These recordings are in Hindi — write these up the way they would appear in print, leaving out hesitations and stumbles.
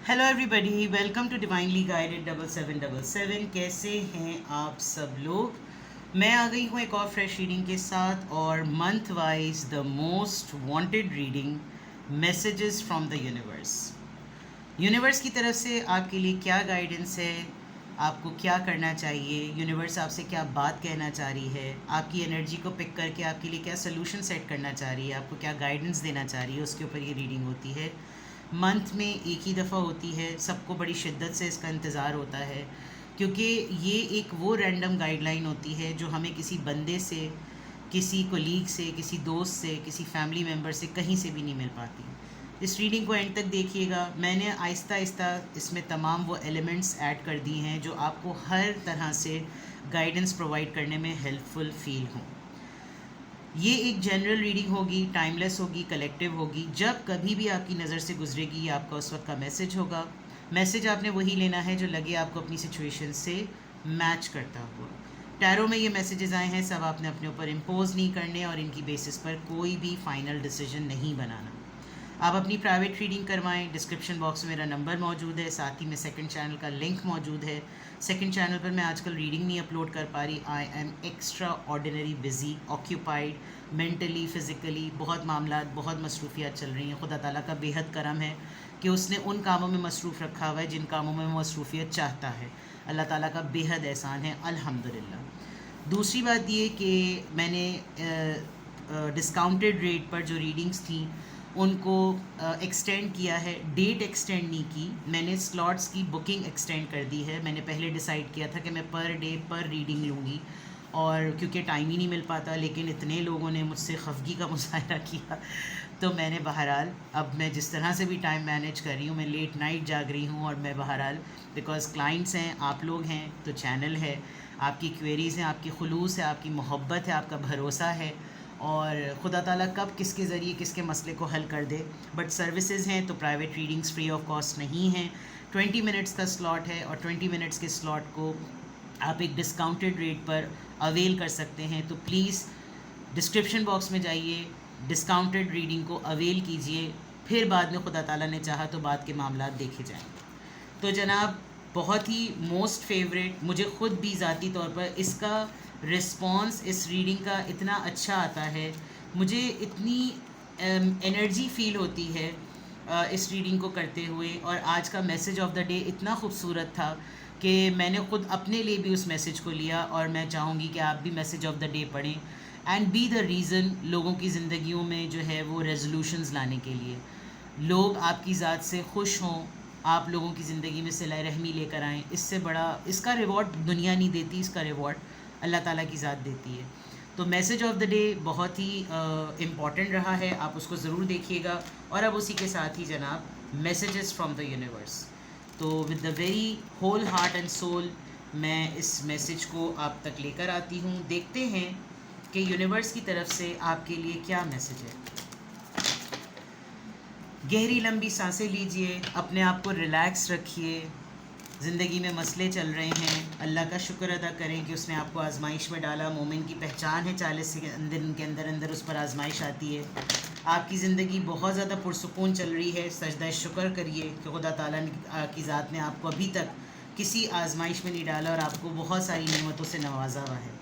Hello everybody, welcome to divinely guided 7777। कैसे हैं आप सब लोग। मैं आ गई हूँ एक और फ्रेश रीडिंग के साथ और month wise the most wanted reading, messages from the universe. Universe की तरफ से आपके लिए क्या गाइडेंस है, आपको क्या करना चाहिए, यूनिवर्स आपसे क्या बात कहना चाह रही है, आपकी एनर्जी को पिक करके आपके लिए क्या सोल्यूशन सेट करना चाह रही है, आपको क्या गाइडेंस देना चाह रही है, उसके ऊपर ये रीडिंग होती है। मंथ में एक ही दफ़ा होती है, सबको बड़ी शिद्दत से इसका इंतज़ार होता है क्योंकि ये एक वो रैंडम गाइडलाइन होती है जो हमें किसी बंदे से, किसी कोलीग से, किसी दोस्त से, किसी फैमिली मेम्बर से कहीं से भी नहीं मिल पाती। इस रीडिंग को एंड तक देखिएगा। मैंने आहिस्ता आहिस्ता इसमें तमाम वो एलिमेंट्स ऐड कर दिए हैं जो आपको हर तरह से गाइडेंस प्रोवाइड करने में हेल्पफुल फील हों। ये एक जनरल रीडिंग होगी, टाइमलेस होगी, कलेक्टिव होगी। जब कभी भी आपकी नज़र से गुजरेगी ये आपका उस वक्त का मैसेज होगा। मैसेज आपने वही लेना है जो लगे आपको अपनी सिचुएशन से मैच करता हुआ। टैरो में ये मैसेजेस आए हैं, सब आपने अपने ऊपर इम्पोज नहीं करने और इनकी बेसिस पर कोई भी फाइनल डिसीजन नहीं बनाना। आप अपनी प्राइवेट रीडिंग करवाएं। डिस्क्रिप्शन बॉक्स में मेरा नंबर मौजूद है, साथ ही में सेकंड चैनल का लिंक मौजूद है। सेकंड चैनल पर मैं आजकल रीडिंग नहीं अपलोड कर पा रही। I am extra ordinary busy, occupied, mentally, physically बहुत मामला, बहुत मसरूफियात चल रही हैं। खुदा ताला का बेहद करम है कि उसने उन कामों में मसरूफ़ रखा हुआ है जिन कामों में मसरूफियत चाहता है। अल्लाह ताला का बेहद एहसान है, अल्हम्दुलिल्लाह। दूसरी बात ये कि मैंने डिस्काउंटेड रेट पर जो रीडिंग्स थी उनको एक्सटेंड किया है। डेट एक्सटेंड नहीं की, मैंने स्लॉट्स की बुकिंग एक्सटेंड कर दी है। मैंने पहले डिसाइड किया था कि मैं पर डे पर रीडिंग लूँगी और क्योंकि टाइम ही नहीं मिल पाता, लेकिन इतने लोगों ने मुझसे खफगी का मुजाहरा किया तो मैंने बहरहाल, अब मैं जिस तरह से भी टाइम मैनेज कर रही हूँ, मैं लेट नाइट जाग रही हूँ और मैं बहरहाल, बिकॉज़ क्लाइंट्स हैं, आप लोग हैं, तो चैनल है, आपकी क्वेरीज़ हैं, आपकी खुलूस है, आपकी मोहब्बत है, आपका भरोसा है और खुदा ताला कब किसके ज़रिए किसके मसले को हल कर दे। बट सर्विसेज हैं तो private readings free of cost नहीं हैं। 20 मिनट्स का स्लॉट है और 20 मिनट्स के स्लॉट को आप एक डिस्काउंटेड रेट पर अवेल कर सकते हैं। तो प्लीज़ डिस्क्रिप्शन बॉक्स में जाइए, डिस्काउंटेड रीडिंग को अवेल कीजिए, फिर बाद में खुदा ताला ने चाहा तो बाद के मामला देखे जाएंगे। तो जनाब, बहुत ही मोस्ट फेवरेट, मुझे ख़ुद भी ज़ाती तौर पर इसका रिस्पॉन्स इस रीडिंग का इतना अच्छा आता है, मुझे इतनी एनर्जी फ़ील होती है इस रीडिंग को करते हुए। और आज का मैसेज ऑफ द डे इतना खूबसूरत था कि मैंने ख़ुद अपने लिए भी उस मैसेज को लिया और मैं चाहूँगी कि आप भी मैसेज ऑफ द डे पढ़ें एंड बी द रीज़न लोगों की ज़िंदगियों में जो है वो रेजोल्यूशंस लाने के लिए। लोग आपकी ज़ात से खुश हों, आप लोगों की ज़िंदगी में सिला रहमी लेकर आएँ। इससे बड़ा इसका रिवॉर्ड दुनिया नहीं देती, इसका रिवॉर्ड अल्लाह ताला की ज़ात देती है। तो मैसेज ऑफ द डे बहुत ही इम्पॉर्टेंट रहा है, आप उसको ज़रूर देखिएगा। और अब उसी के साथ ही जनाब, मैसेजेस फ्रॉम द यूनिवर्स। तो with the very whole heart and soul मैं इस मैसेज को आप तक लेकर आती हूँ। देखते हैं कि यूनिवर्स की तरफ से आपके लिए क्या मैसेज है। गहरी लंबी सांसें लीजिए, अपने आप को रिलैक्स रखिए। ज़िंदगी में मसले चल रहे हैं, अल्लाह का शुक्र अदा करें कि उसने आपको आजमाइश में डाला। मोमिन की पहचान है 40 दिन के अंदर अंदर उस पर आजमाइश आती है। आपकी ज़िंदगी बहुत ज़्यादा पुरसुकून चल रही है, सजदा शुक्र करिए कि खुदा ताला की ज़ात ने आपको अभी तक किसी आजमाइश में नहीं डाला और आपको बहुत सारी नेमतों से नवाजा हुआ है।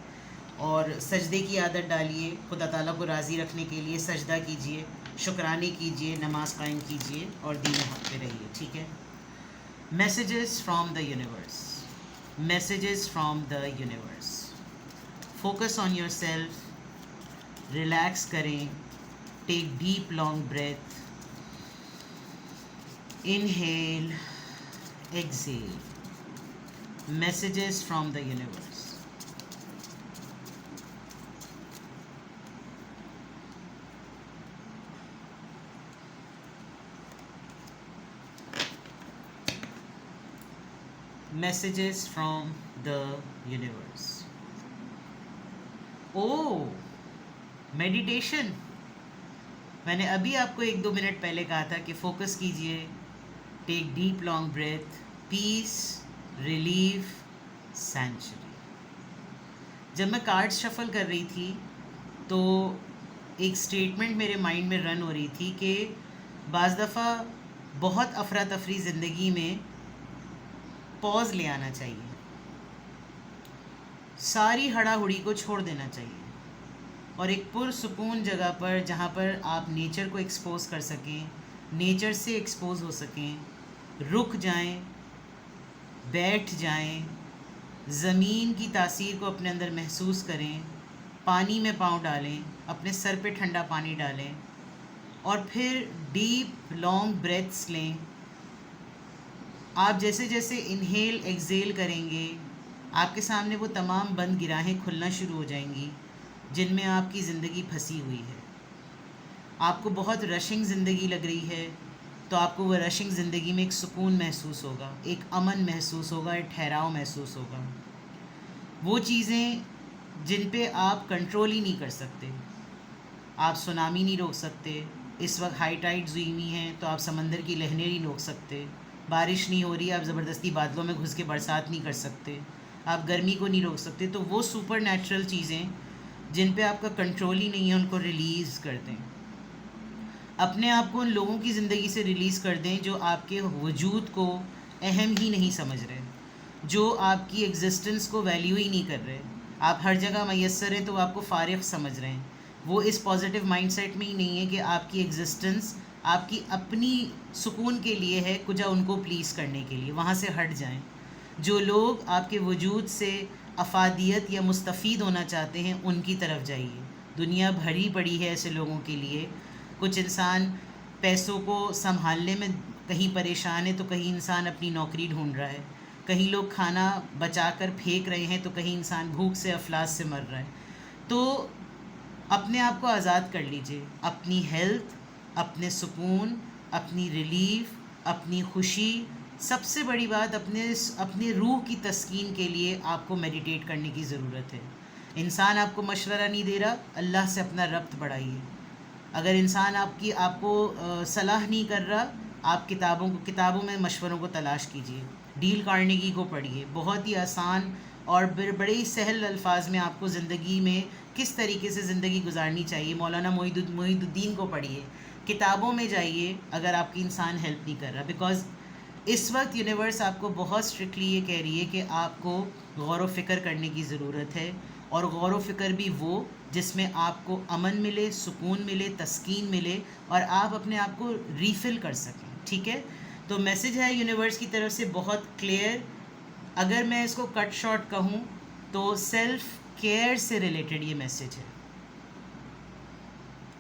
और सजदे की आदत डालिए, खुदा ताला को राज़ी रखने के लिए सजदा कीजिए, शुक्राने कीजिए, नमाज़ कायम कीजिए और दीन हक़ पे रहिए, ठीक है। Messages from the universe, messages from the universe. Focus on yourself, relax करें, take deep long breath, inhale, exhale. Messages from the universe. Messages from the universe. Oh, meditation. मैंने अभी आपको 1-2 मिनट पहले कहा था कि फोकस कीजिए, take deep long breath, peace, relief, century. जब मैं कार्ड शफल कर रही थी तो एक स्टेटमेंट मेरे माइंड में रन हो रही थी कि बाज़ दफ़ा बहुत अफरा तफरी ज़िंदगी में पॉज ले आना चाहिए, सारी हड़ाहुड़ी को छोड़ देना चाहिए और एक पुरसुकून जगह पर जहाँ पर आप नेचर को एक्सपोज कर सकें, नेचर से एक्सपोज हो सकें, रुक जाएं, बैठ जाएं, ज़मीन की तासीर को अपने अंदर महसूस करें, पानी में पाँव डालें, अपने सर पे ठंडा पानी डालें और फिर डीप लॉन्ग ब्रेथ्स लें। आप जैसे जैसे इनहेल एक्सेल करेंगे आपके सामने वो तमाम बंद गिराहें खुलना शुरू हो जाएंगी जिनमें आपकी ज़िंदगी फंसी हुई है। आपको बहुत रशिंग ज़िंदगी लग रही है तो आपको वह रशिंग ज़िंदगी में एक सुकून महसूस होगा, एक अमन महसूस होगा, एक ठहराव महसूस होगा। वो चीज़ें जिन पे आप कंट्रोल ही नहीं कर सकते, आप सुनामी नहीं रोक सकते, इस वक्त हाई टाइड्स हुई हुई हैं तो आप समंदर की लहरें नहीं रोक सकते, बारिश नहीं हो रही आप ज़बरदस्ती बादलों में घुस के बरसात नहीं कर सकते, आप गर्मी को नहीं रोक सकते। तो वो सुपर नेचुरल चीज़ें जिन पे आपका कंट्रोल ही नहीं है उनको रिलीज़ कर दें। अपने आप को उन लोगों की ज़िंदगी से रिलीज़ कर दें जो आपके वजूद को अहम ही नहीं समझ रहे, जो आपकी एग्जिस्टेंस को वैल्यू ही नहीं कर रहे। आप हर जगह मैसर हैं तो वो आपको फ़ारिग समझ रहे हैं। वो इस पॉजिटिव माइंडसेट में ही नहीं है कि आपकी एग्जिस्टेंस आपकी अपनी सुकून के लिए है, कुछ उनको प्लीज़ करने के लिए। वहाँ से हट जाएं। जो लोग आपके वजूद से अफादियत या मुस्तफ़ीद होना चाहते हैं उनकी तरफ जाइए। दुनिया भरी पड़ी है ऐसे लोगों के लिए। कुछ इंसान पैसों को संभालने में कहीं परेशान है तो कहीं इंसान अपनी नौकरी ढूंढ रहा है, कहीं लोग खाना बचाकर फेंक रहे हैं तो कहीं इंसान भूख से अफलास से मर रहा है। तो अपने आप को आज़ाद कर लीजिए। अपनी हेल्थ, अपने सुकून, अपनी रिलीफ, अपनी खुशी, सबसे बड़ी बात अपने रूह की तस्कीन के लिए आपको मेडिटेट करने की ज़रूरत है। इंसान आपको मशवरा नहीं दे रहा, अल्लाह से अपना रब्त बढ़ाइए। अगर इंसान आपको सलाह नहीं कर रहा, आप किताबों में मशवरों को तलाश कीजिए। डील कार्नेगी को पढ़िए, बहुत ही आसान और बड़े ही सहल अल्फाज में आपको ज़िंदगी में किस तरीके से ज़िंदगी गुजारनी चाहिए। मौलाना मोइनुद्दीन को पढ़िए, किताबों में जाइए अगर आपकी इंसान हेल्प नहीं कर रहा। बिकॉज़ इस वक्त यूनिवर्स आपको बहुत स्ट्रिक्टली ये कह रही है कि आपको गौर व फ़िक्र करने की ज़रूरत है, और गौर व फ़िक्र भी वो जिसमें आपको अमन मिले, सुकून मिले, तस्कीन मिले और आप अपने आप को रीफ़िल कर सकें। ठीक है, तो मैसेज है यूनिवर्स की तरफ से बहुत क्लियर। अगर मैं इसको कट शॉर्ट कहूँ तो सेल्फ केयर से रिलेटेड ये मैसेज है,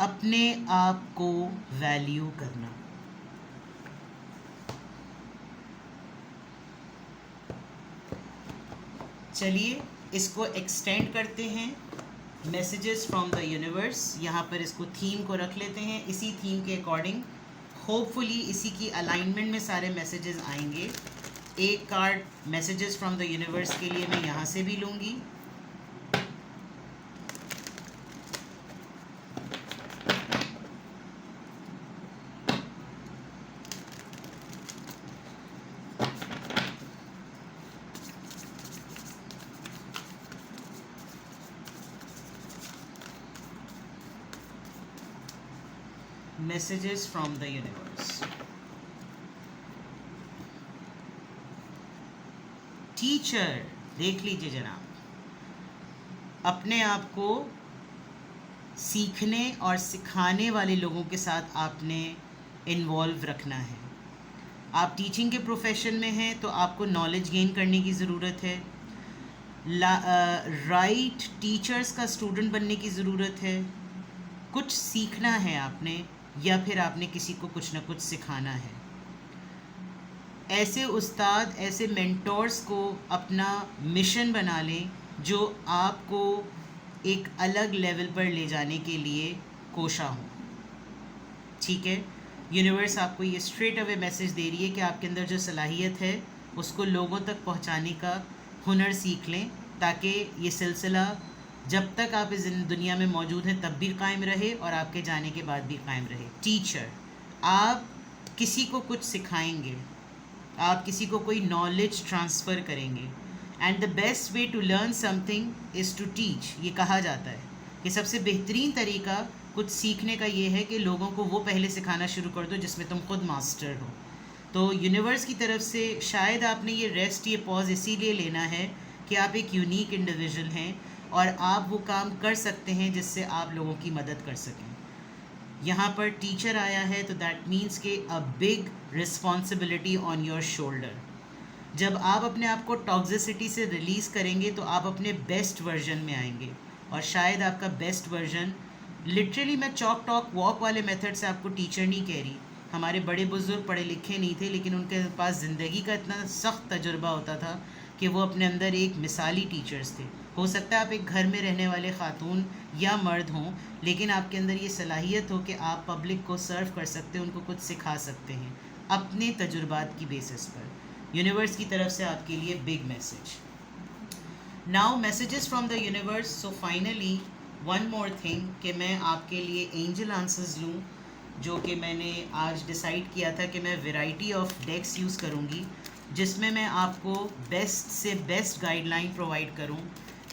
अपने आप को वैल्यू करना। चलिए इसको एक्सटेंड करते हैं, मैसेजेस फ्रॉम द यूनिवर्स। यहाँ पर इसको थीम को रख लेते हैं, इसी थीम के अकॉर्डिंग होपफुली इसी की अलाइनमेंट में सारे मैसेजेस आएंगे। एक card messages from the universe के लिए मैं यहाँ से भी लूँगी। Messages from the universe. Teacher, देख लीजिए जनाब, अपने आप को सीखने और सिखाने वाले लोगों के साथ आपने इन्वॉल्व रखना है। आप टीचिंग के प्रोफेशन में हैं तो आपको नॉलेज गेन करने की ज़रूरत है। राइट टीचर्स का स्टूडेंट बनने की ज़रूरत है। कुछ सीखना है आपने, या फिर आपने किसी को कुछ ना कुछ सिखाना है। ऐसे उस्ताद, ऐसे मेंटोर्स को अपना मिशन बना लें जो आपको एक अलग लेवल पर ले जाने के लिए कोशा हो। ठीक है, यूनिवर्स आपको ये स्ट्रेट अवे मैसेज दे रही है कि आपके अंदर जो सलाहियत है उसको लोगों तक पहुंचाने का हुनर सीख लें, ताकि ये सिलसिला जब तक आप इस दुनिया में मौजूद हैं तब भी कायम रहे और आपके जाने के बाद भी कायम रहे। टीचर, आप किसी को कुछ सिखाएंगे, आप किसी को कोई नॉलेज ट्रांसफ़र करेंगे। And the best way to learn something is to teach. ये कहा जाता है कि सबसे बेहतरीन तरीका कुछ सीखने का ये है कि लोगों को वो पहले सिखाना शुरू कर दो जिसमें तुम खुद मास्टर हो। तो यूनिवर्स की तरफ से शायद आपने ये रेस्ट, ये पॉज इसीलिए लेना है कि आप एक यूनिक इंडिविजुअल हैं और आप वो काम कर सकते हैं जिससे आप लोगों की मदद कर सकें। यहाँ पर टीचर आया है तो दैट मीन्स के a big responsibility on your shoulder. जब आप अपने आप को टॉक्सिसिटी से रिलीज़ करेंगे तो आप अपने बेस्ट वर्जन में आएंगे, और शायद आपका बेस्ट वर्जन लिटरली, मैं चॉक टॉक वॉक वाले मेथड से आपको टीचर नहीं कह रही। हमारे बड़े बुजुर्ग पढ़े लिखे नहीं थे, लेकिन उनके पास ज़िंदगी का इतना सख्त तजुर्बा होता था कि वो अपने अंदर एक मिसाली टीचर्स थे। हो सकता है आप एक घर में रहने वाले खातून या मर्द हों, लेकिन आपके अंदर ये सलाहियत हो कि आप पब्लिक को सर्व कर सकते हैं, उनको कुछ सिखा सकते हैं अपने तजुर्बात की बेसिस पर। यूनिवर्स की तरफ से आपके लिए big message. Now messages from the universe. So finally one more thing कि मैं आपके लिए एंजल आंसर्स लूँ, जो कि मैंने आज डिसाइड किया था कि मैं वैरायटी ऑफ डेक्स यूज़ करूँगी, जिसमें मैं आपको बेस्ट से बेस्ट गाइडलाइन प्रोवाइड करूँ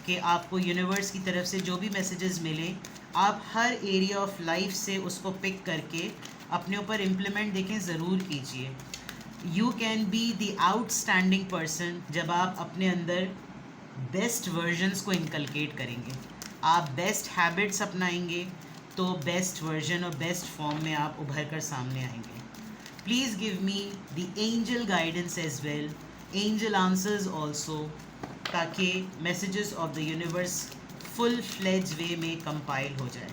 कि आपको यूनिवर्स की तरफ से जो भी मैसेजेस मिले, आप हर एरिया ऑफ लाइफ से उसको पिक करके अपने ऊपर इम्प्लीमेंट देखें ज़रूर कीजिए। You can be the outstanding person जब आप अपने अंदर बेस्ट वर्जन्स को इनकलकेट करेंगे, आप बेस्ट हैबिट्स अपनाएंगे, तो बेस्ट वर्जन और बेस्ट फॉर्म में आप उभर कर सामने आएंगे। Please give me the angel guidance as well, angel answers also, ताकि messages of the universe full fledged way में कंपाइल हो जाए।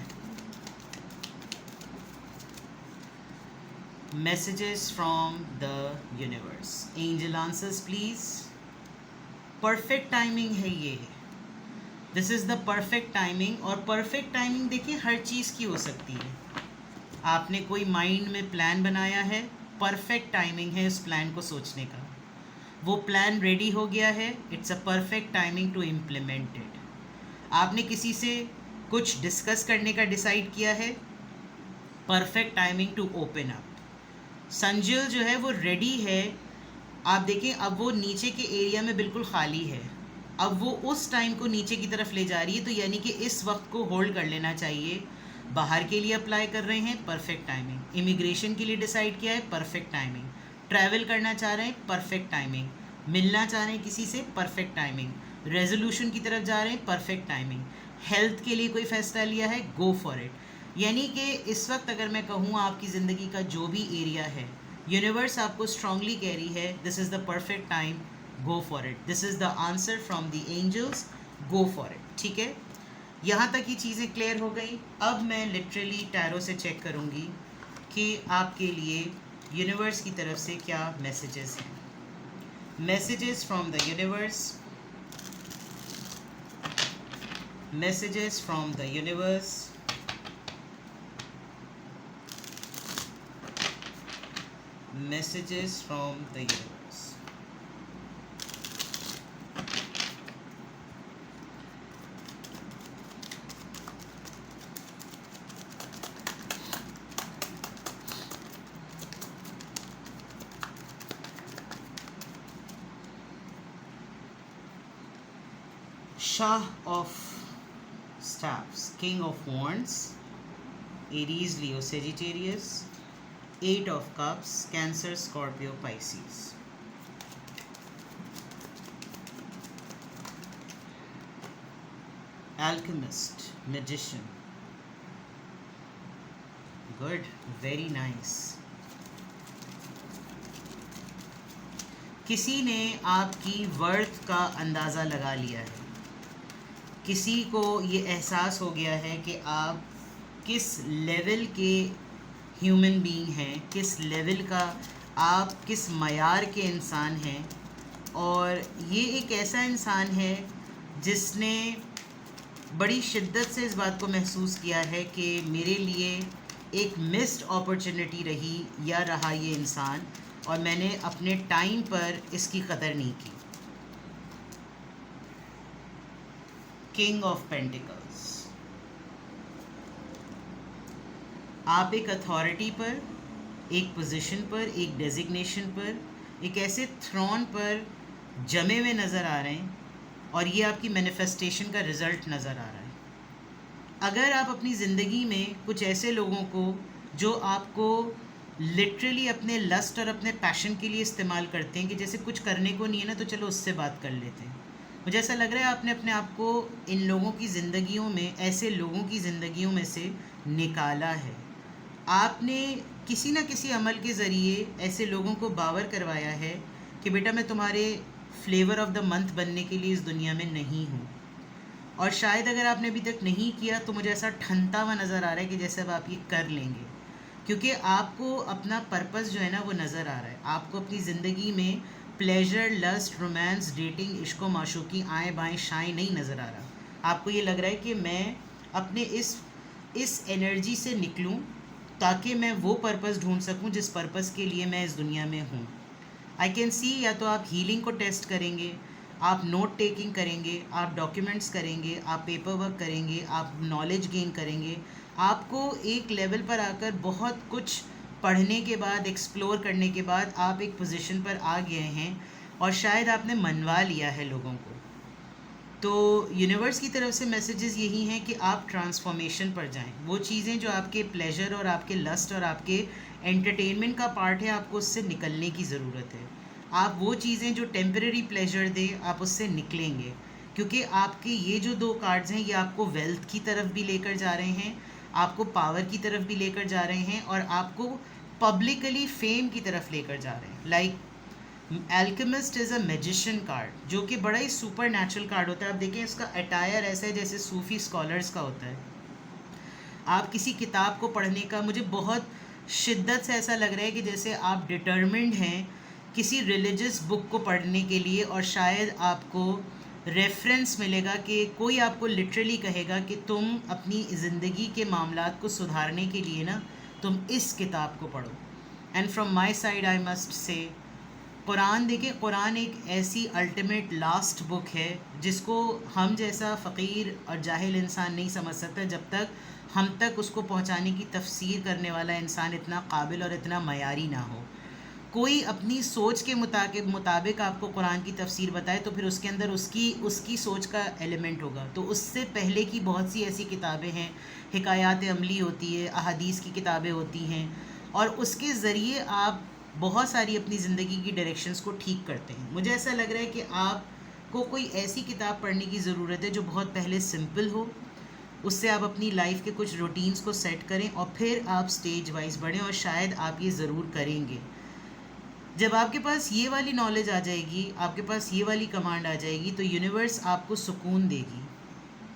Messages from the universe, angel answers please. Perfect timing है ये, this is the perfect timing. और परफेक्ट टाइमिंग देखिए हर चीज़ की हो सकती है। आपने कोई माइंड में प्लान बनाया है, परफेक्ट टाइमिंग है उस प्लान को सोचने का। वो प्लान रेडी हो गया है, it's a perfect timing to implement it. आपने किसी से कुछ डिस्कस करने का डिसाइड किया है, perfect timing to open up. Sanjay जो है वो रेडी है, आप देखें अब वो नीचे के एरिया में बिल्कुल खाली है, अब वो उस टाइम को नीचे की तरफ ले जा रही है, तो यानी कि इस वक्त को होल्ड कर लेना चाहिए। बाहर के लिए अप्लाई कर रहे हैं, परफेक्ट टाइमिंग। इमिग्रेशन के लिए डिसाइड किया है, परफेक्ट टाइमिंग। ट्रैवल करना चाह रहे हैं, परफेक्ट टाइमिंग। मिलना चाह रहे हैं किसी से, परफेक्ट टाइमिंग। रेजोल्यूशन की तरफ जा रहे हैं, परफेक्ट टाइमिंग। हेल्थ के लिए कोई फैसला लिया है, गो फॉर इट। यानी कि इस वक्त अगर मैं कहूँ आपकी ज़िंदगी का जो भी एरिया है, यूनिवर्स आपको स्ट्रांगली कह रही है this is the perfect time, go for it, this is the answer from the angels, go for it. ठीक है, यहाँ तक ये चीज़ें क्लियर हो गई। अब मैं लिटरली टैरो से चेक करूँगी कि आपके लिए यूनिवर्स की तरफ से क्या मैसेजेस हैं। Messages from the universe, messages from the universe, messages from the universe. Shah of Staffs, King of Wands, Aries, Leo, Sagittarius, 8 of Cups, Cancer, Scorpio, Pisces. Alchemist, Magician. Good, very nice. किसी ने आपकी वर्थ का अंदाज़ा लगा लिया है, किसी को ये एहसास हो गया है कि आप किस लेवल के ह्यूमन बीइंग हैं, किस लेवल का आप किस मयार के इंसान हैं। और ये एक ऐसा इंसान है जिसने बड़ी शिद्दत से इस बात को महसूस किया है कि मेरे लिए एक मिस्ड अपॉर्चुनिटी रही या रहा ये इंसान, और मैंने अपने टाइम पर इसकी कदर नहीं की। किंग ऑफ पेंटिकल्स, आप एक अथॉरिटी पर, एक पोजीशन पर, एक डेजिग्नेशन पर, एक ऐसे थ्रोन पर जमे हुए नज़र आ रहे हैं, और ये आपकी मैनिफेस्टेशन का रिज़ल्ट नज़र आ रहा है। अगर आप अपनी ज़िंदगी में कुछ ऐसे लोगों को जो आपको लिटरली अपने लस्ट और अपने पैशन के लिए इस्तेमाल करते हैं कि जैसे कुछ करने को नहीं है ना तो चलो उससे बात कर लेते हैं, मुझे ऐसा लग रहा है आपने अपने आप को इन लोगों की ज़िंदगियों में, ऐसे लोगों की ज़िंदगियों में से निकाला है। आपने किसी न किसी अमल के ज़रिए ऐसे लोगों को बावर करवाया है कि बेटा मैं तुम्हारे फ्लेवर ऑफ द मंथ बनने के लिए इस दुनिया में नहीं हूँ। और शायद अगर आपने अभी तक नहीं किया तो मुझे ऐसा ठनता हुआ नज़र आ रहा है कि जैसे अब आप ये कर लेंगे, क्योंकि आपको अपना पर्पस जो है ना वो नज़र आ रहा है। आपको अपनी ज़िंदगी में प्लेजर, लस्ट, रोमांस, डेटिंग, इश्क माशूकी, आए बाएँ शाएँ नहीं नज़र आ रहा। आपको ये लग रहा है कि मैं अपने इस एनर्जी से निकलूं ताकि मैं वो पर्पस ढूंढ सकूं जिस पर्पस के लिए मैं इस दुनिया में हूं। आई कैन सी, या तो आप हीलिंग को टेस्ट करेंगे, आप नोट टेकिंग करेंगे, आप डॉक्यूमेंट्स करेंगे, आप पेपर वर्क करेंगे, आप नॉलेज गेन करेंगे। आपको एक लेवल पर आकर बहुत कुछ पढ़ने के बाद, एक्सप्लोर करने के बाद आप एक पोजीशन पर आ गए हैं और शायद आपने मनवा लिया है लोगों को। तो यूनिवर्स की तरफ से मैसेजेस यही हैं कि आप ट्रांसफॉर्मेशन पर जाएं। वो चीज़ें जो आपके प्लेजर और आपके लस्ट और आपके एंटरटेनमेंट का पार्ट है, आपको उससे निकलने की ज़रूरत है। आप वो चीज़ें जो टेम्परेरी प्लेजर दें, आप उससे निकलेंगे, क्योंकि आपके ये जो 2 कार्ड्स हैं ये आपको वेल्थ की तरफ भी लेकर जा रहे हैं, आपको पावर की तरफ भी लेकर जा रहे हैं और आपको पब्लिकली फेम की तरफ लेकर जा रहे हैं। Like alchemist is a magician card, जो कि बड़ा ही सुपर नेचुरल कार्ड होता है। आप देखें इसका अटायर ऐसा है जैसे सूफ़ी स्कॉलर्स का होता है। आप किसी किताब को पढ़ने का, मुझे बहुत शिद्दत से ऐसा लग रहा है कि जैसे आप डिटर्मिन्ड हैं किसी रिलीजियस बुक को पढ़ने के लिए, और शायद आपको रेफरेंस मिलेगा कि कोई आपको लिटरली कहेगा कि तुम अपनी ज़िंदगी के मामलात को सुधारने के लिए ना तुम इस किताब को पढ़ो। And from my side I must say, Quran देखिए, कुरान एक ऐसी अल्टीमेट लास्ट बुक है जिसको हम जैसा फ़कीर और जाहिल इंसान नहीं समझ सकता जब तक हम तक उसको पहुंचाने की तफसीर करने वाला इंसान इतना काबिल और इतना मयारी ना हो। कोई अपनी सोच के मुताबिक आपको कुरान की तफसीर बताए तो फिर उसके अंदर उसकी उसकी सोच का एलिमेंट होगा। तो उससे पहले की बहुत सी ऐसी किताबें हैं, हिकायात अमली होती है, अहादीस की किताबें होती हैं, और उसके ज़रिए आप बहुत सारी अपनी ज़िंदगी की डायरेक्शंस को ठीक करते हैं। मुझे ऐसा लग रहा है कि आपको कोई ऐसी किताब पढ़ने की ज़रूरत है जो बहुत पहले सिंपल हो, उससे आप अपनी लाइफ के कुछ रूटीन्स को सेट करें और फिर आप स्टेज वाइज बढ़ें, और शायद आप ये ज़रूर करेंगे। जब आपके पास ये वाली नॉलेज आ जाएगी, आपके पास ये वाली कमांड आ जाएगी, तो यूनिवर्स आपको सुकून देगी,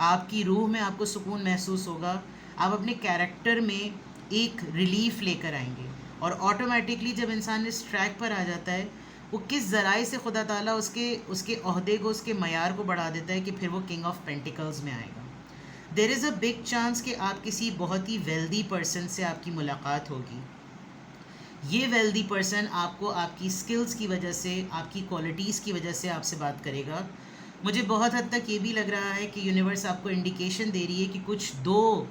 आपकी रूह में आपको सुकून महसूस होगा। आप अपने कैरेक्टर में एक रिलीफ लेकर आएंगे, और ऑटोमेटिकली जब इंसान इस ट्रैक पर आ जाता है, वो किस ज़राए से खुदा ताला उसके उसके ओहदे को, उसके मयार को बढ़ा देता है कि फिर वो किंग ऑफ पेंटिकल्स में आएगा। There is a big chance कि आप किसी बहुत ही वेल्दी पर्सन से आपकी मुलाकात होगी। ये वेल्दी पर्सन आपको आपकी स्किल्स की वजह से, आपकी क्वालिटीज़ की वजह से आपसे बात करेगा। मुझे बहुत हद तक ये भी लग रहा है कि यूनिवर्स आपको इंडिकेशन दे रही है कि कुछ 2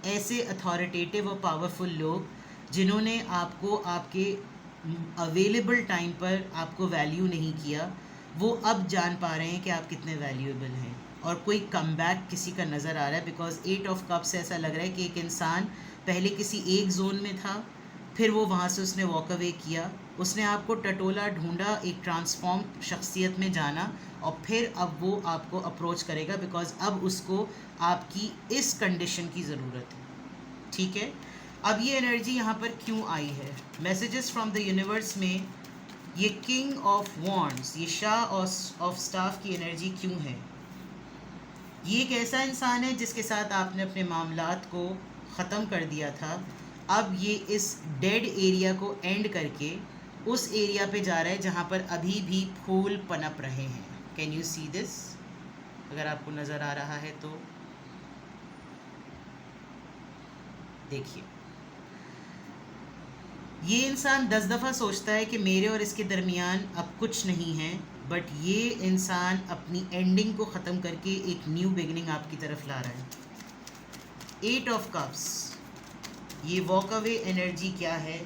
ऐसे अथॉरिटेटिव और पावरफुल लोग जिन्होंने आपको आपके अवेलेबल टाइम पर आपको वैल्यू नहीं किया, वो अब जान पा रहे हैं कि आप कितने वैल्यूएबल हैं, और कोई कमबैक किसी का नज़र आ रहा है। बिकॉज 8 ऑफ कप से ऐसा लग रहा है कि एक इंसान पहले किसी एक जोन में था, फिर वो वहाँ से उसने वॉक अवे किया, उसने आपको टटोला, ढूंढा, एक ट्रांसफॉर्म शख्सियत में जाना, और फिर अब वो आपको अप्रोच करेगा बिकॉज अब उसको आपकी इस कंडीशन की ज़रूरत है। ठीक है, अब ये एनर्जी यहाँ पर क्यों आई है? मैसेजेस फ्रॉम द यूनिवर्स में ये किंग ऑफ वॉन्ड्स, ये शाह ऑफ स्टाफ की एनर्जी क्यों है? ये एक ऐसा इंसान है जिसके साथ आपने अपने मामलात को ख़त्म कर दिया था। अब ये इस डेड एरिया को एंड करके उस एरिया पे जा रहा है जहाँ पर अभी भी फूल पनप रहे हैं। Can you see this? अगर आपको नज़र आ रहा है तो देखिए, ये इंसान 10 दफ़ा सोचता है कि मेरे और इसके दरमियान अब कुछ नहीं है, बट ये इंसान अपनी एंडिंग को ख़त्म करके एक न्यू बिगनिंग आपकी तरफ ला रहा है। 8 ऑफ कप्स, ये वॉक अवे एनर्जी क्या है?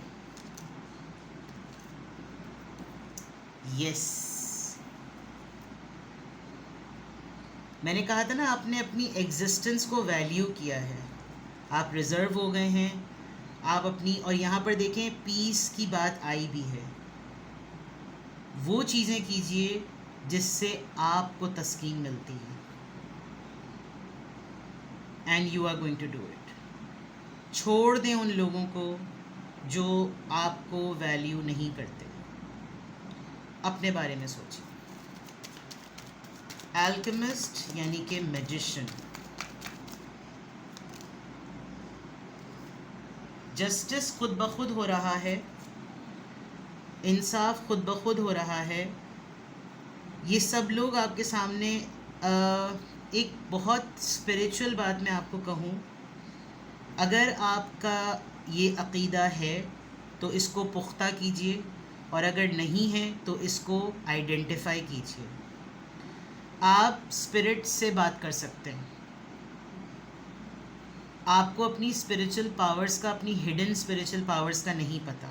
यस, मैंने कहा था ना, आपने अपनी एग्जिस्टेंस को वैल्यू किया है, आप रिजर्व हो गए हैं, आप अपनी, और यहाँ पर देखें पीस की बात आई भी है। वो चीज़ें कीजिए जिससे आपको तस्कीन मिलती है, and you are going to do it. छोड़ दें उन लोगों को जो आपको वैल्यू नहीं करते, अपने बारे में सोचिए। एल्केमिस्ट यानी कि मैजिशियन, जस्टिस खुद ब खुद हो रहा है, इंसाफ खुद ब खुद हो रहा है। ये सब लोग आपके सामने एक बहुत स्पिरिचुअल बात मैं आपको कहूँ, अगर आपका ये अक़ीदा है तो इसको पुख्ता कीजिए, और अगर नहीं है तो इसको आइडेंटिफाई कीजिए। आप स्पिरिट से बात कर सकते हैं। आपको अपनी स्पिरिचुअल पावर्स का, अपनी हिडन स्पिरिचुअल पावर्स का नहीं पता।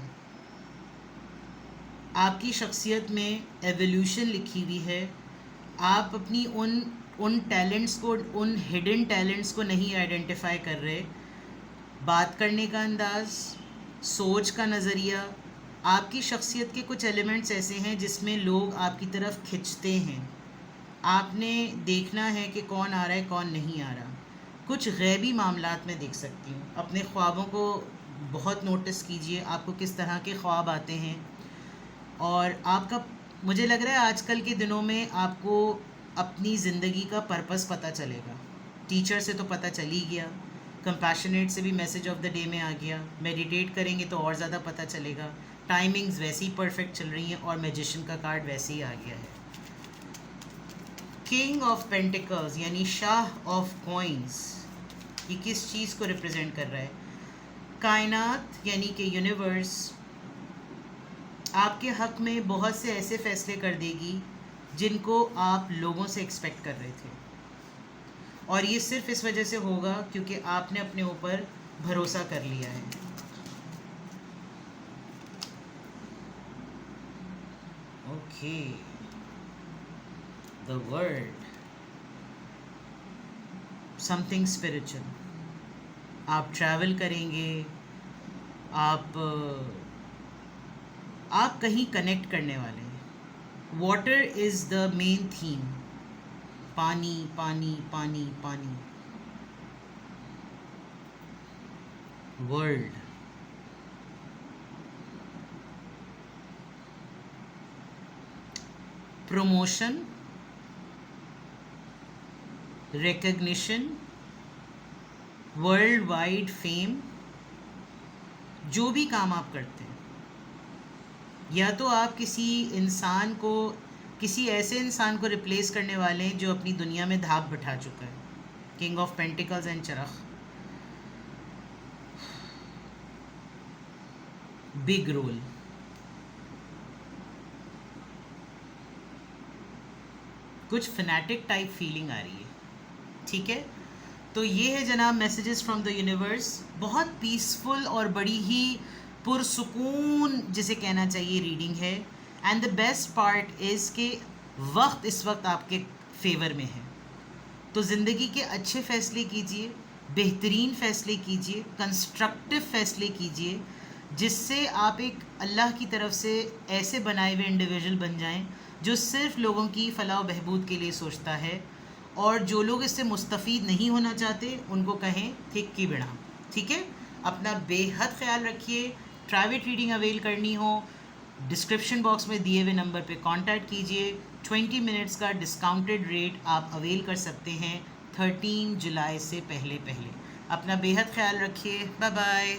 आपकी शख्सियत में एवोल्यूशन लिखी हुई है, आप अपनी उन टैलेंट्स को, उन हिडन टैलेंट्स को नहीं आइडेंटिफाई कर रहे। बात करने का अंदाज़, सोच का नज़रिया, आपकी शख्सियत के कुछ एलिमेंट्स ऐसे हैं जिसमें लोग आपकी तरफ खिंचते हैं। आपने देखना है कि कौन आ रहा है, कौन नहीं आ रहा। कुछ गैबी मामलात में देख सकती हूँ। अपने ख्वाबों को बहुत नोटिस कीजिए, आपको किस तरह के ख्वाब आते हैं। और आपका, मुझे लग रहा है आजकल के दिनों में आपको अपनी ज़िंदगी का पर्पस पता चलेगा। टीचर से तो पता चल ही गया, कंपैशनेट से भी मैसेज ऑफ द डे में आ गया, मेडिटेट करेंगे तो और ज़्यादा पता चलेगा, टाइमिंग्स वैसे ही परफेक्ट चल रही हैं, और मैजिशियन का कार्ड वैसे ही आ गया है। किंग ऑफ पेंटिकल्स यानी शाह ऑफ कॉइन्स, ये किस चीज़ को रिप्रेजेंट कर रहा है? कायनात यानी कि यूनिवर्स आपके हक़ में बहुत से ऐसे फ़ैसले कर देगी जिनको आप लोगों से एक्सपेक्ट कर रहे थे, और ये सिर्फ इस वजह से होगा क्योंकि आपने अपने ऊपर भरोसा कर लिया है। Okay, the word, something spiritual. आप ट्रैवल करेंगे, आप कहीं कनेक्ट करने वाले हैं। Water is the main theme, पानी पानी पानी पानी। World, promotion, recognition, world wide fame. जो भी काम आप करते हैं, या तो आप किसी इंसान को, किसी ऐसे इंसान को रिप्लेस करने वाले हैं जो अपनी दुनिया में धाप बिठा चुका है। किंग ऑफ पेंटिकल्स एंड चरख, बिग रोल। कुछ फैनेटिक टाइप फीलिंग आ रही है, ठीक है। तो ये है जनाब मैसेजेस फ्रॉम द यूनिवर्स। बहुत पीसफुल और बड़ी ही पुरसुकून जिसे कहना चाहिए रीडिंग है। And the best part is कि वक्त इस वक्त आपके फेवर में है, तो ज़िंदगी के अच्छे फ़ैसले कीजिए, बेहतरीन फ़ैसले कीजिए, कंस्ट्रक्टिव फ़ैसले कीजिए, जिससे आप एक अल्लाह की तरफ से ऐसे बनाए हुए इंडिविजुअल बन जाएं जो सिर्फ लोगों की फ़लाह व बहबूद के लिए सोचता है, और जो लोग इससे मुस्तफ़ीद नहीं होना चाहते उनको कहें थिक की बिना, ठीक है। अपना बेहद ख्याल रखिए। प्राइवेट रीडिंग अवेल करनी हो, डिस्क्रिप्शन बॉक्स में दिए हुए नंबर पे कांटेक्ट कीजिए। 20 मिनट्स का डिस्काउंटेड रेट आप अवेल कर सकते हैं 13 जुलाई से पहले। अपना बेहद ख्याल रखिए। Bye bye.